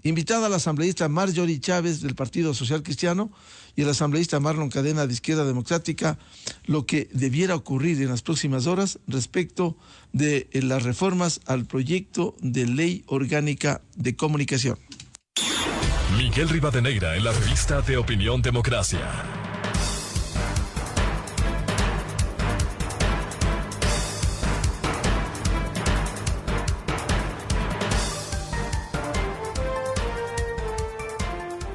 Invitada a la asambleísta Marjorie Chávez del Partido Social Cristiano y el asambleísta Marlon Cadena de Izquierda Democrática, lo que debiera ocurrir en las próximas horas respecto de las reformas al proyecto de ley orgánica de comunicación. Miguel Rivadeneira en la revista de Opinión Democracia.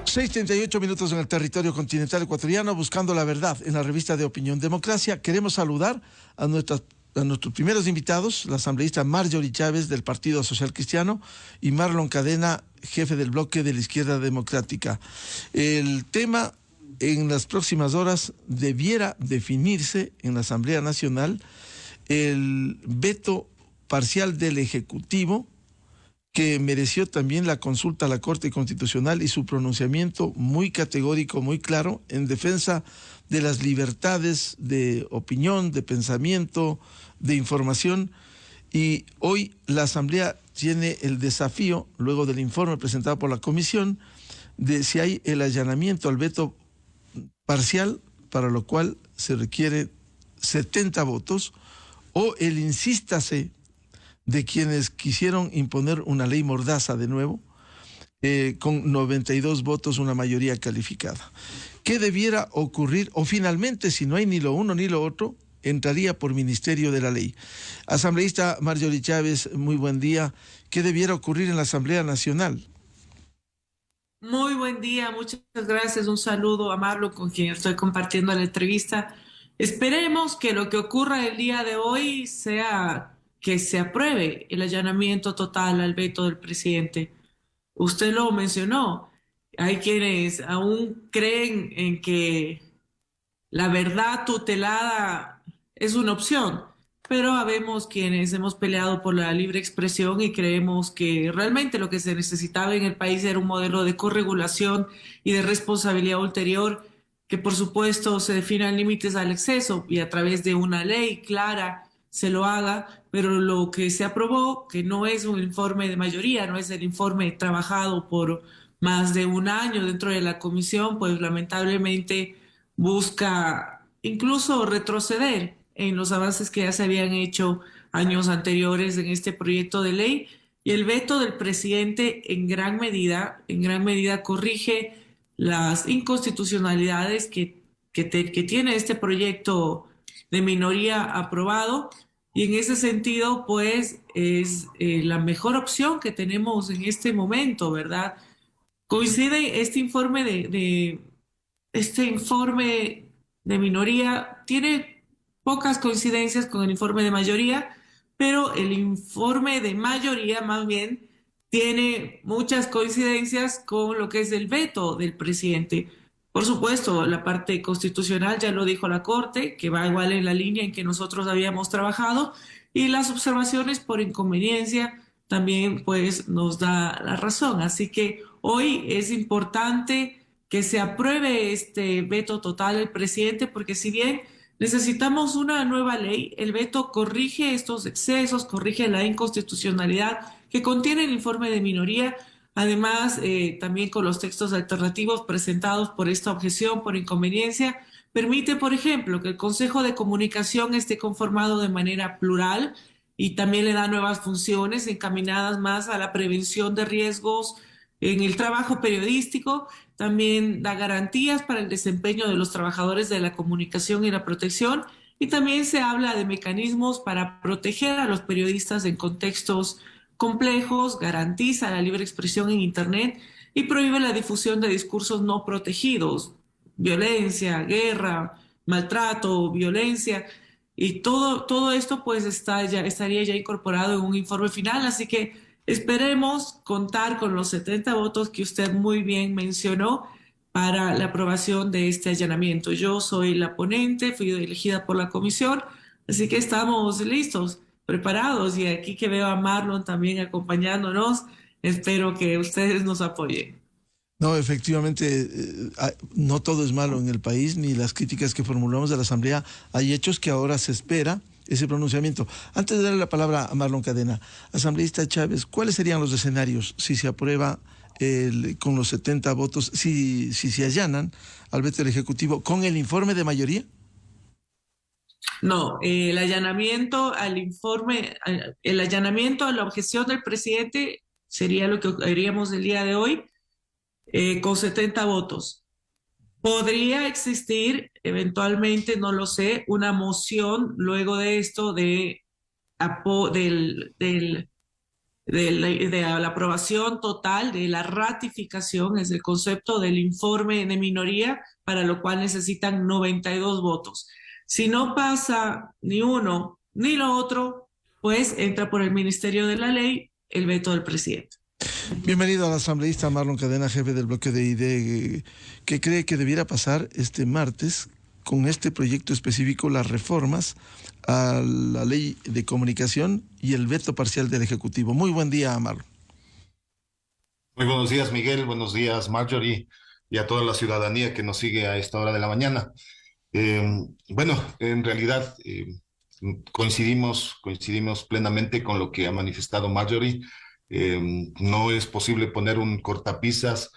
Seis 38 minutos en el territorio continental ecuatoriano, buscando la verdad en la revista de Opinión Democracia. Queremos saludar a nuestros primeros invitados, la asambleísta Marjorie Chávez del Partido Social Cristiano y Marlon Cadena, jefe del bloque de la Izquierda Democrática. El tema en las próximas horas debiera definirse en la Asamblea Nacional, el veto parcial del Ejecutivo, que mereció también la consulta a la Corte Constitucional y su pronunciamiento muy categórico, muy claro, en defensa de las libertades de opinión, de pensamiento, de información. Y hoy la Asamblea tiene el desafío, luego del informe presentado por la Comisión, de si hay el allanamiento al veto parcial, para lo cual se requiere 70 votos, o el insístase de quienes quisieron imponer una ley mordaza de nuevo, con 92 votos, una mayoría calificada. ¿Qué debiera ocurrir? O finalmente, si no hay ni lo uno ni lo otro, entraría por Ministerio de la Ley. Asambleísta Marjorie Chávez, muy buen día. ¿Qué debiera ocurrir en la Asamblea Nacional? Muy buen día, muchas gracias. Un saludo a Marlon, con quien estoy compartiendo la entrevista. Esperemos que lo que ocurra el día de hoy sea que se apruebe el allanamiento total al veto del presidente. Usted lo mencionó, hay quienes aún creen en que la verdad tutelada es una opción, pero habemos quienes hemos peleado por la libre expresión y creemos que realmente lo que se necesitaba en el país era un modelo de corregulación y de responsabilidad ulterior, que por supuesto se definan límites al exceso y a través de una ley clara se lo haga, pero lo que se aprobó, que no es un informe de mayoría, no es el informe trabajado por más de un año dentro de la comisión, pues lamentablemente busca incluso retroceder en los avances que ya se habían hecho años anteriores en este proyecto de ley, y el veto del presidente en gran medida corrige las inconstitucionalidades que tiene este proyecto de minoría aprobado, y en ese sentido pues es la mejor opción que tenemos en este momento, ¿verdad? Coincide este informe de minoría, tiene pocas coincidencias con el informe de mayoría, pero el informe de mayoría más bien tiene muchas coincidencias con lo que es el veto del presidente. Por supuesto, la parte constitucional ya lo dijo la Corte, que va igual en la línea en que nosotros habíamos trabajado, y las observaciones por inconveniencia también pues nos da la razón. Así que hoy es importante que se apruebe este veto total del presidente, porque si bien necesitamos una nueva ley, el veto corrige estos excesos, corrige la inconstitucionalidad que contiene el informe de minoría. Además, también con los textos alternativos presentados por esta objeción por inconveniencia, permite, por ejemplo, que el Consejo de Comunicación esté conformado de manera plural, y también le da nuevas funciones encaminadas más a la prevención de riesgos en el trabajo periodístico. También da garantías para el desempeño de los trabajadores de la comunicación y la protección, y también se habla de mecanismos para proteger a los periodistas en contextos complejos, garantiza la libre expresión en Internet y prohíbe la difusión de discursos no protegidos, violencia, guerra, maltrato, violencia, y todo esto pues estaría ya incorporado en un informe final. Así que esperemos contar con los 70 votos que usted muy bien mencionó para la aprobación de este allanamiento. Yo soy la ponente, fui elegida por la comisión, así que estamos listos, preparados, y aquí que veo a Marlon también acompañándonos, espero que ustedes nos apoyen. No, efectivamente, no todo es malo en el país, ni las críticas que formulamos de la Asamblea. Hay hechos que ahora se espera ese pronunciamiento. Antes de darle la palabra a Marlon Cadena, asambleísta Chávez, ¿cuáles serían los escenarios si se aprueba con los 70 votos, si se allanan al veto del Ejecutivo con el informe de mayoría? No, el allanamiento al informe, el allanamiento a la objeción del presidente sería lo que haríamos el día de hoy con 70 votos. Podría existir eventualmente, no lo sé, una moción luego de esto de la aprobación total de la ratificación, es el concepto del informe de minoría, para lo cual necesitan 92 votos. Si no pasa ni uno ni lo otro, pues entra por el Ministerio de la Ley el veto del presidente. Bienvenido al asambleísta Marlon Cadena, jefe del bloque de ID, que cree que debiera pasar este martes con este proyecto específico las reformas a la ley de comunicación y el veto parcial del Ejecutivo. Muy buen día, Marlon. Muy buenos días, Miguel. Buenos días, Marjorie, y a toda la ciudadanía que nos sigue a esta hora de la mañana. Bueno, en realidad coincidimos plenamente con lo que ha manifestado Marjorie. No es posible poner un cortapisas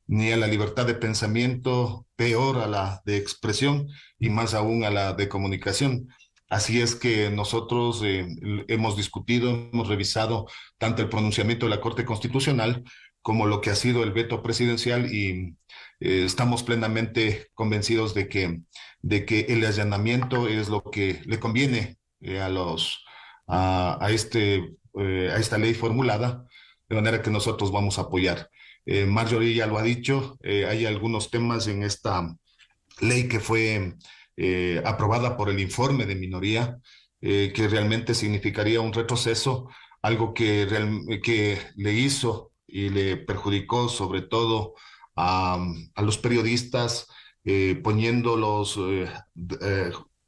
ni a la libertad de pensamiento, peor a la de expresión y más aún a la de comunicación. Así es que nosotros hemos discutido, hemos revisado tanto el pronunciamiento de la Corte Constitucional como lo que ha sido el veto presidencial y estamos plenamente convencidos de que el allanamiento es lo que le conviene a esta ley formulada, de manera que nosotros vamos a apoyar. Marjorie ya lo ha dicho, hay algunos temas en esta ley que fue aprobada por el informe de minoría, que realmente significaría un retroceso, algo que le hizo y le perjudicó sobre todo a los periodistas, poniéndolos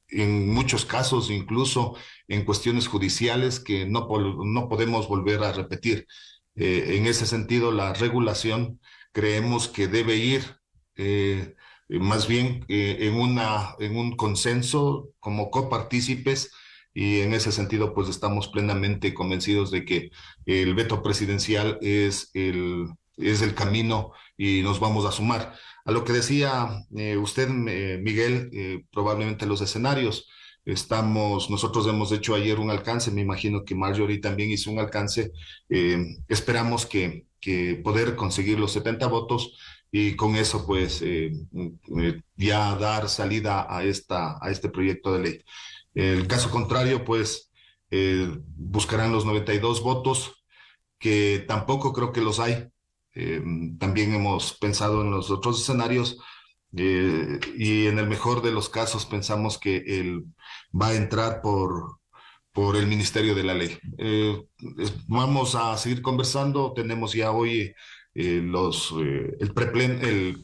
en muchos casos, incluso en cuestiones judiciales que no podemos volver a repetir. En ese sentido, la regulación creemos que debe ir más bien en un consenso como copartícipes, y en ese sentido pues estamos plenamente convencidos de que el veto presidencial es el camino y nos vamos a sumar. A lo que decía usted, Miguel, probablemente los escenarios. Nosotros hemos hecho ayer un alcance, me imagino que Marjorie también hizo un alcance. Esperamos que poder conseguir los 70 votos y con eso pues ya dar salida a este proyecto de ley. El caso contrario, pues buscarán los 92 votos, que tampoco creo que los hay. También hemos pensado en los otros escenarios y en el mejor de los casos pensamos que él va a entrar por el Ministerio de la Ley. Vamos a seguir conversando. Tenemos ya hoy el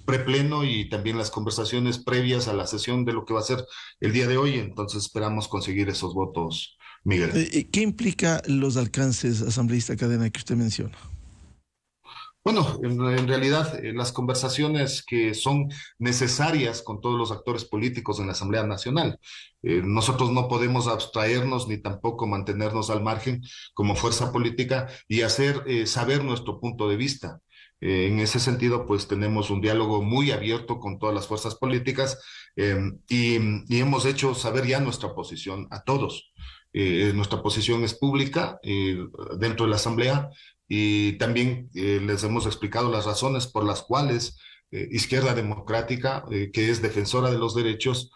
prepleno y también las conversaciones previas a la sesión de lo que va a ser el día de hoy. Entonces esperamos conseguir esos votos, Miguel. ¿Qué implica los alcances, asambleísta Cadena, que usted menciona? Bueno, en realidad las conversaciones que son necesarias con todos los actores políticos en la Asamblea Nacional. Nosotros no podemos abstraernos ni tampoco mantenernos al margen como fuerza política y hacer saber nuestro punto de vista. En ese sentido, pues tenemos un diálogo muy abierto con todas las fuerzas políticas y hemos hecho saber ya nuestra posición a todos. Nuestra posición es pública dentro de la Asamblea. Y también les hemos explicado las razones por las cuales Izquierda Democrática, que es defensora de los derechos,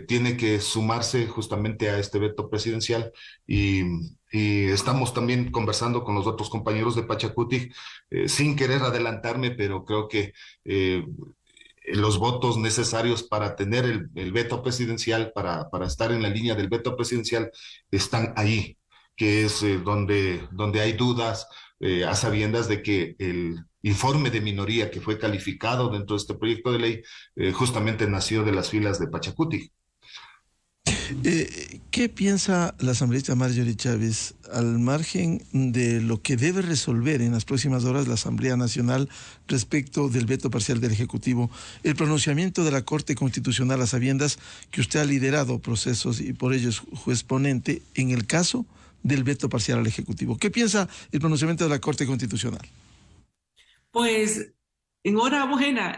tiene que sumarse justamente a este veto presidencial. Y estamos también conversando con los otros compañeros de Pachacuti, sin querer adelantarme, pero creo que los votos necesarios para tener el veto presidencial, para estar en la línea del veto presidencial, están ahí, que es donde hay dudas, a sabiendas de que el informe de minoría que fue calificado dentro de este proyecto de ley justamente nació de las filas de Pachacuti. ¿Qué piensa la asambleísta Marjorie Chávez al margen de lo que debe resolver en las próximas horas la Asamblea Nacional respecto del veto parcial del Ejecutivo, el pronunciamiento de la Corte Constitucional a sabiendas que usted ha liderado procesos y por ello es juez ponente en el caso del veto parcial al Ejecutivo? ¿Qué piensa el pronunciamiento de la Corte Constitucional? Pues enhorabuena,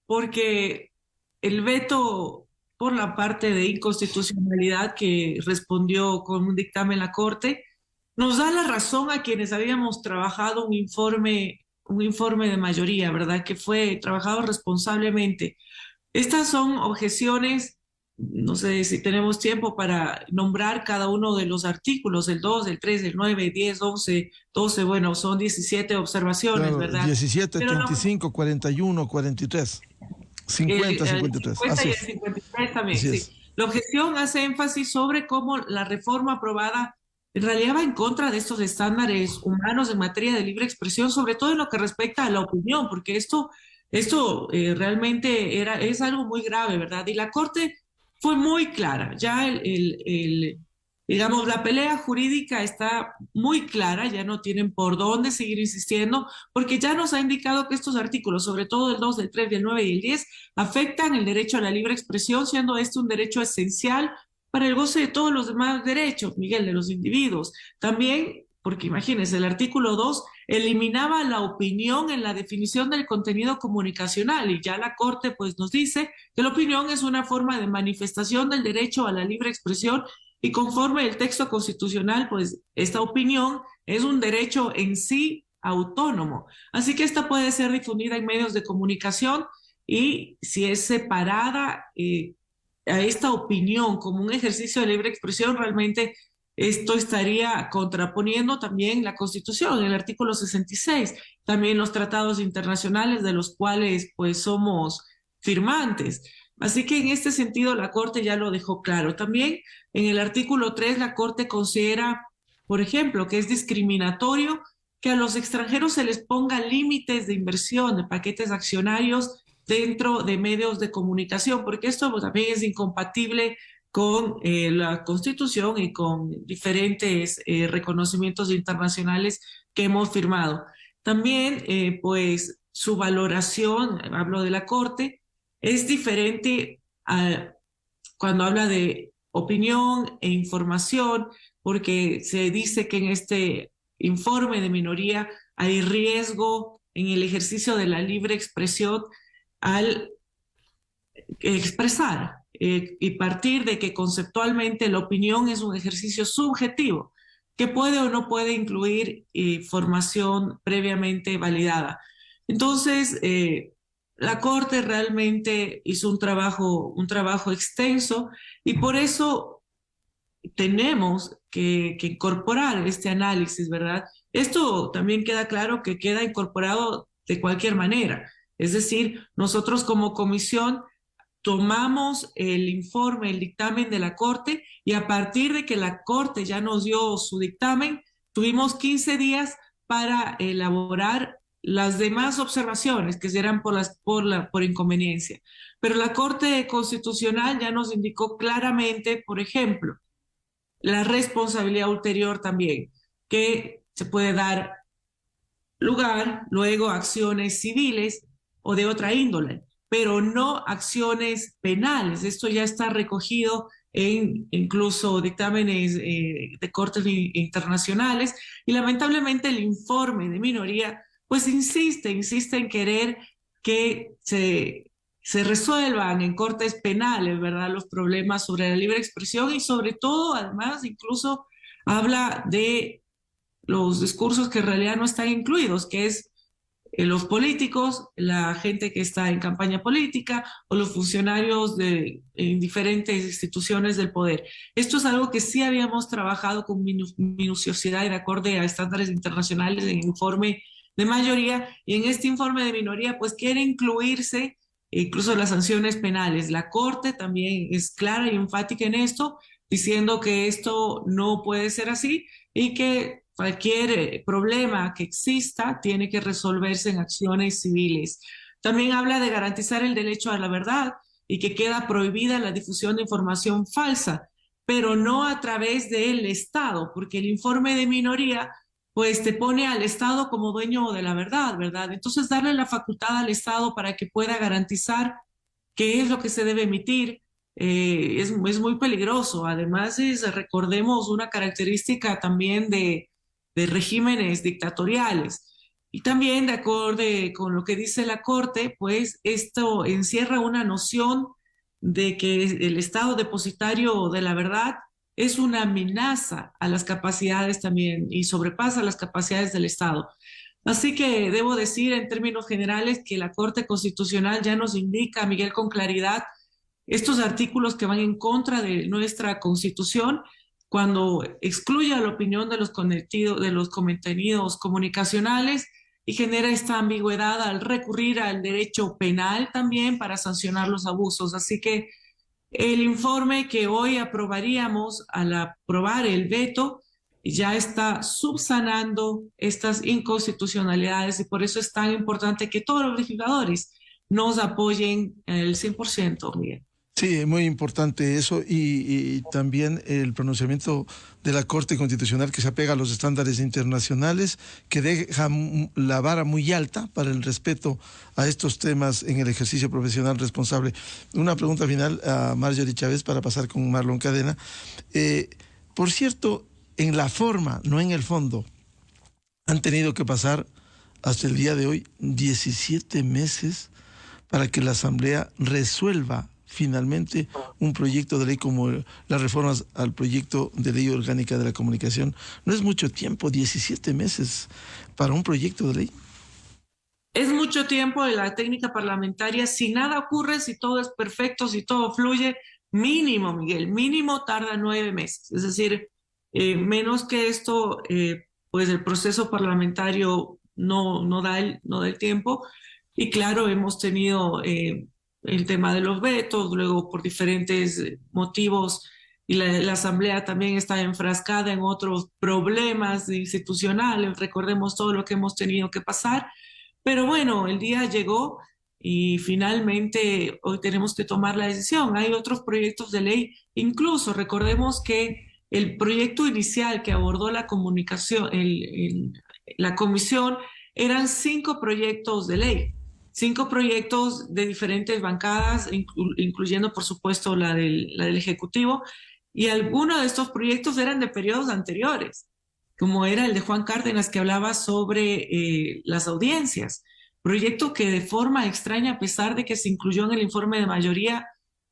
porque el veto por la parte de inconstitucionalidad que respondió con un dictamen la Corte nos da la razón a quienes habíamos trabajado un informe de mayoría, ¿verdad? Que fue trabajado responsablemente. Estas son objeciones, no sé si tenemos tiempo para nombrar cada uno de los artículos, el 2, el 3, el 9, 10, 11, 12, bueno, son 17 observaciones, Claro, ¿verdad? 17, Pero 35, 41, 43. 50, 53. 50 Así y el es. 53 también, Así sí. es. La objeción hace énfasis sobre cómo la reforma aprobada en realidad va en contra de estos estándares humanos en materia de libre expresión, sobre todo en lo que respecta a la opinión, porque esto realmente es algo muy grave, ¿verdad? Y la Corte fue muy clara. Ya digamos, la pelea jurídica está muy clara, ya no tienen por dónde seguir insistiendo, porque ya nos ha indicado que estos artículos, sobre todo el 2, el 3, el 9 y el 10, afectan el derecho a la libre expresión, siendo este un derecho esencial para el goce de todos los demás derechos, Miguel, de los individuos. También, porque imagínense, el artículo 2 eliminaba la opinión en la definición del contenido comunicacional y ya la Corte pues nos dice que la opinión es una forma de manifestación del derecho a la libre expresión y conforme el texto constitucional, pues esta opinión es un derecho en sí autónomo. Así que esta puede ser difundida en medios de comunicación y si es separada a esta opinión como un ejercicio de libre expresión, realmente esto estaría contraponiendo también la Constitución, el artículo 66, también los tratados internacionales de los cuales pues somos firmantes. Así que en este sentido la Corte ya lo dejó claro. También en el artículo 3 la Corte considera, por ejemplo, que es discriminatorio que a los extranjeros se les ponga límites de inversión de paquetes accionarios dentro de medios de comunicación, porque esto pues, también es incompatible con la Constitución y con diferentes reconocimientos internacionales que hemos firmado. También, pues, su valoración, hablo de la Corte, es diferente cuando habla de opinión e información, porque se dice que en este informe de minoría hay riesgo en el ejercicio de la libre expresión al expresar y partir de que conceptualmente la opinión es un ejercicio subjetivo que puede o no puede incluir información previamente validada. Entonces, la Corte realmente hizo un trabajo extenso y por eso tenemos que incorporar este análisis, ¿verdad? Esto también queda claro que queda incorporado de cualquier manera. Es decir, nosotros como comisión tomamos el informe, el dictamen de la Corte y a partir de que la Corte ya nos dio su dictamen, tuvimos 15 días para elaborar las demás observaciones que serán por inconveniencia. Pero la Corte Constitucional ya nos indicó claramente, por ejemplo, la responsabilidad ulterior también, que se puede dar lugar luego a acciones civiles o de otra índole, pero no acciones penales. Esto ya está recogido en incluso dictámenes de cortes internacionales y lamentablemente el informe de minoría pues insiste en querer que se resuelvan en cortes penales, ¿verdad? Los problemas sobre la libre expresión y sobre todo, además, incluso habla de los discursos que en realidad no están incluidos, que es los políticos, la gente que está en campaña política o los funcionarios en diferentes instituciones del poder. Esto es algo que sí habíamos trabajado con minuciosidad y de acuerdo a estándares internacionales en el informe de mayoría y en este informe de minoría pues quiere incluirse incluso las sanciones penales. La Corte también es clara y enfática en esto, diciendo que esto no puede ser así y que cualquier problema que exista tiene que resolverse en acciones civiles. También habla de garantizar el derecho a la verdad y que queda prohibida la difusión de información falsa, pero no a través del Estado, porque el informe de minoría pues te pone al Estado como dueño de la verdad, ¿verdad? Entonces darle la facultad al Estado para que pueda garantizar qué es lo que se debe emitir es muy peligroso. Además, recordemos una característica también de regímenes dictatoriales. Y también, de acuerdo con lo que dice la Corte, pues esto encierra una noción de que el Estado depositario de la verdad es una amenaza a las capacidades también y sobrepasa las capacidades del Estado. Así que debo decir en términos generales que la Corte Constitucional ya nos indica, Miguel, con claridad, estos artículos que van en contra de nuestra Constitución cuando excluye a la opinión de los contenidos comunicacionales y genera esta ambigüedad al recurrir al derecho penal también para sancionar los abusos. Así que el informe que hoy aprobaríamos al aprobar el veto ya está subsanando estas inconstitucionalidades y por eso es tan importante que todos los legisladores nos apoyen el 100%, Miguel. Sí, muy importante eso y también el pronunciamiento de la Corte Constitucional que se apega a los estándares internacionales, que deja la vara muy alta para el respeto a estos temas en el ejercicio profesional responsable. Una pregunta final a Marjorie Chávez para pasar con Marlon Cadena. Por cierto, en la forma, no en el fondo, han tenido que pasar hasta el día de hoy 17 meses para que la Asamblea resuelva finalmente un proyecto de ley como las reformas al proyecto de ley orgánica de la comunicación. No es mucho tiempo, 17 meses para un proyecto de ley. Es mucho tiempo de la técnica parlamentaria. Si nada ocurre, si todo es perfecto, si todo fluye, mínimo, Miguel, mínimo tarda 9 meses. Es decir, menos que esto, pues el proceso parlamentario no da el tiempo. Y claro, hemos tenido el tema de los vetos, luego por diferentes motivos, y la Asamblea también está enfrascada en otros problemas institucionales, recordemos todo lo que hemos tenido que pasar, pero bueno, el día llegó y finalmente hoy tenemos que tomar la decisión. Hay otros proyectos de ley, incluso recordemos que el proyecto inicial que abordó la comunicación, la comisión, eran 5 proyectos de ley. 5 proyectos de diferentes bancadas, incluyendo, por supuesto, la del Ejecutivo, y algunos de estos proyectos eran de periodos anteriores, como era el de Juan Cárdenas, que hablaba sobre las audiencias, proyecto que de forma extraña, a pesar de que se incluyó en el informe de mayoría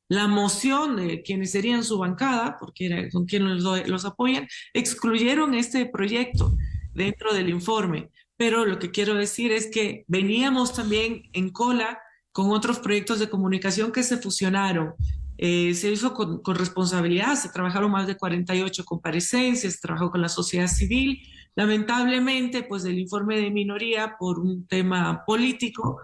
la moción de quienes serían su bancada, porque era con quienes los apoyan, excluyeron este proyecto dentro del informe. Pero lo que quiero decir es que veníamos también en cola con otros proyectos de comunicación que se fusionaron. Se hizo con responsabilidad, se trabajaron más de 48 comparecencias, se trabajó con la sociedad civil. Lamentablemente, pues el informe de minoría, por un tema político,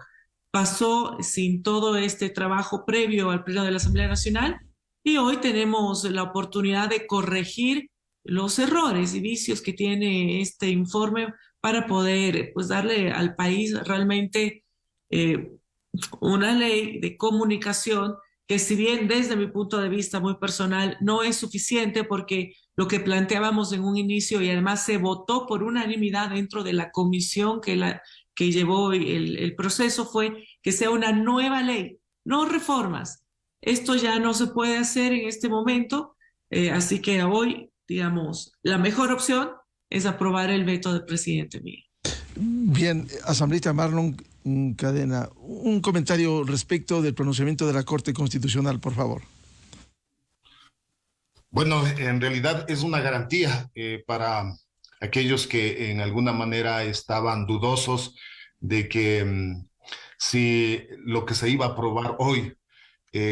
pasó sin todo este trabajo previo al Pleno de la Asamblea Nacional y hoy tenemos la oportunidad de corregir los errores y vicios que tiene este informe para poder pues darle al país realmente una ley de comunicación que, si bien desde mi punto de vista muy personal no es suficiente, porque lo que planteábamos en un inicio y además se votó por unanimidad dentro de la comisión que llevó el proceso, fue que sea una nueva ley, no reformas. Esto ya no se puede hacer en este momento, así que hoy, digamos, la mejor opción es aprobar el veto del presidente Miguel. Bien, asambleísta Marlon Cadena, un comentario respecto del pronunciamiento de la Corte Constitucional, por favor. Bueno, en realidad es una garantía para aquellos que en alguna manera estaban dudosos de que si lo que se iba a aprobar hoy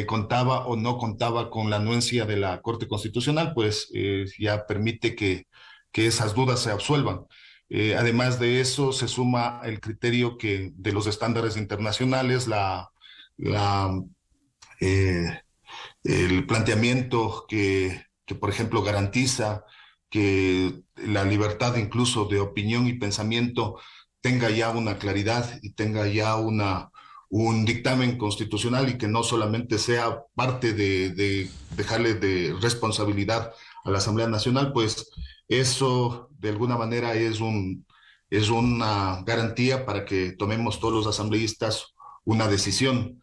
contaba o no contaba con la anuencia de la Corte Constitucional, pues ya permite que esas dudas se absuelvan. Además de eso, se suma el criterio de los estándares internacionales, el planteamiento que, por ejemplo, garantiza que la libertad incluso de opinión y pensamiento tenga ya una claridad y tenga ya una un dictamen constitucional y que no solamente sea parte de dejarle de responsabilidad a la Asamblea Nacional, pues eso de alguna manera es una garantía para que tomemos todos los asambleístas una decisión.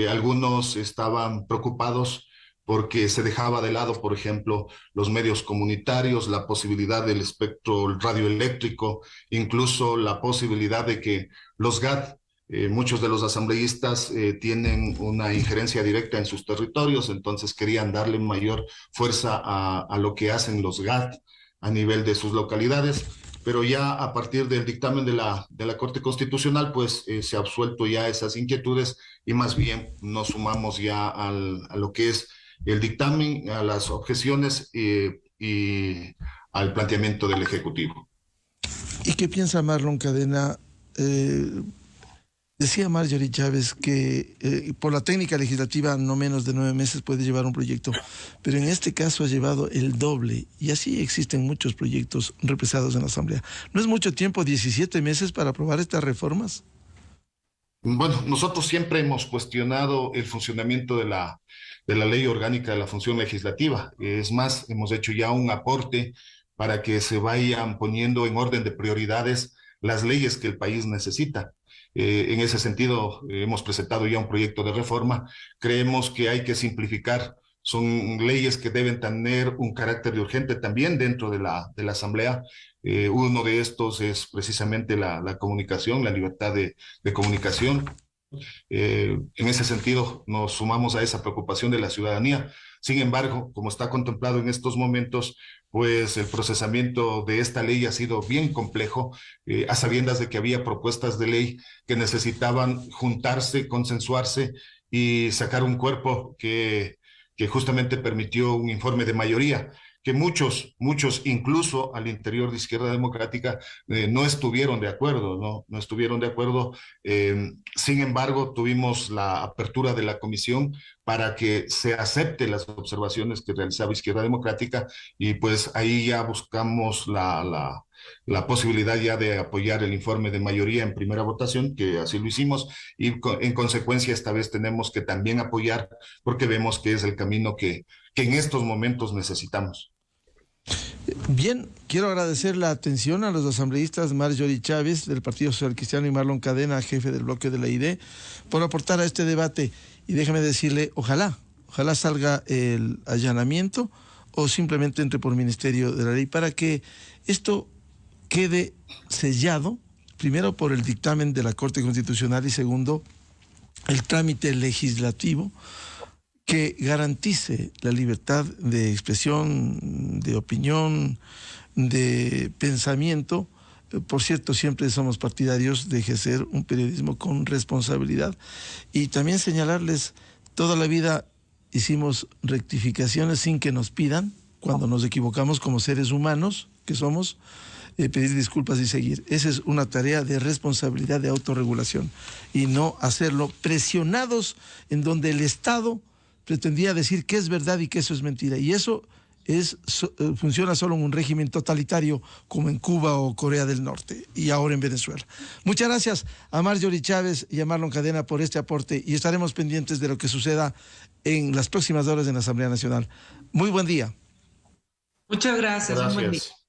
Algunos estaban preocupados porque se dejaba de lado, por ejemplo, los medios comunitarios, la posibilidad del espectro radioeléctrico, incluso la posibilidad de que los GAT, muchos de los asambleístas tienen una injerencia directa en sus territorios, entonces querían darle mayor fuerza a lo que hacen los GAT a nivel de sus localidades, pero ya a partir del dictamen de la Corte Constitucional, pues se ha absuelto ya esas inquietudes y más bien nos sumamos ya a lo que es el dictamen, a las objeciones y al planteamiento del Ejecutivo. ¿Y qué piensa Marlon Cadena? Decía Marjorie Chávez que por la técnica legislativa no menos de 9 meses puede llevar un proyecto, pero en este caso ha llevado el doble y así existen muchos proyectos represados en la Asamblea. ¿No es mucho tiempo, 17 meses para aprobar estas reformas? Bueno, nosotros siempre hemos cuestionado el funcionamiento de la Ley Orgánica de la Función Legislativa. Es más, hemos hecho ya un aporte para que se vayan poniendo en orden de prioridades las leyes que el país necesita. En ese sentido, hemos presentado ya un proyecto de reforma. Creemos que hay que simplificar. Son leyes que deben tener un carácter de urgente también dentro de la Asamblea. Uno de estos es precisamente la comunicación, la libertad de comunicación. En ese sentido, nos sumamos a esa preocupación de la ciudadanía. Sin embargo, como está contemplado en estos momentos, pues el procesamiento de esta ley ha sido bien complejo, a sabiendas de que había propuestas de ley que necesitaban juntarse, consensuarse y sacar un cuerpo que justamente permitió un informe de mayoría, que muchos, incluso al interior de Izquierda Democrática, no estuvieron de acuerdo, no estuvieron de acuerdo. Sin embargo, tuvimos la apertura de la comisión para que se acepte las observaciones que realizaba Izquierda Democrática y pues ahí ya buscamos la posibilidad ya de apoyar el informe de mayoría en primera votación, que así lo hicimos, y en consecuencia esta vez tenemos que también apoyar porque vemos que es el camino que en estos momentos necesitamos. Bien, quiero agradecer la atención a los asambleístas Marjorie Chávez del Partido Social Cristiano y Marlon Cadena, jefe del bloque de la ID, por aportar a este debate. Y déjeme decirle, ojalá salga el allanamiento o simplemente entre por Ministerio de la Ley para que esto quede sellado, primero por el dictamen de la Corte Constitucional y segundo, el trámite legislativo que garantice la libertad de expresión, de opinión, de pensamiento. Por cierto, siempre somos partidarios de ejercer un periodismo con responsabilidad. Y también señalarles, toda la vida hicimos rectificaciones sin que nos pidan, cuando nos equivocamos como seres humanos que somos, pedir disculpas y seguir. Esa es una tarea de responsabilidad, de autorregulación, y no hacerlo presionados en donde el Estado pretendía decir que es verdad y que eso es mentira. Y eso funciona solo en un régimen totalitario como en Cuba o Corea del Norte y ahora en Venezuela. Muchas gracias a Marjorie Chávez y a Marlon Cadena por este aporte y estaremos pendientes de lo que suceda en las próximas horas en la Asamblea Nacional. Muy buen día. Muchas gracias. Un buen día.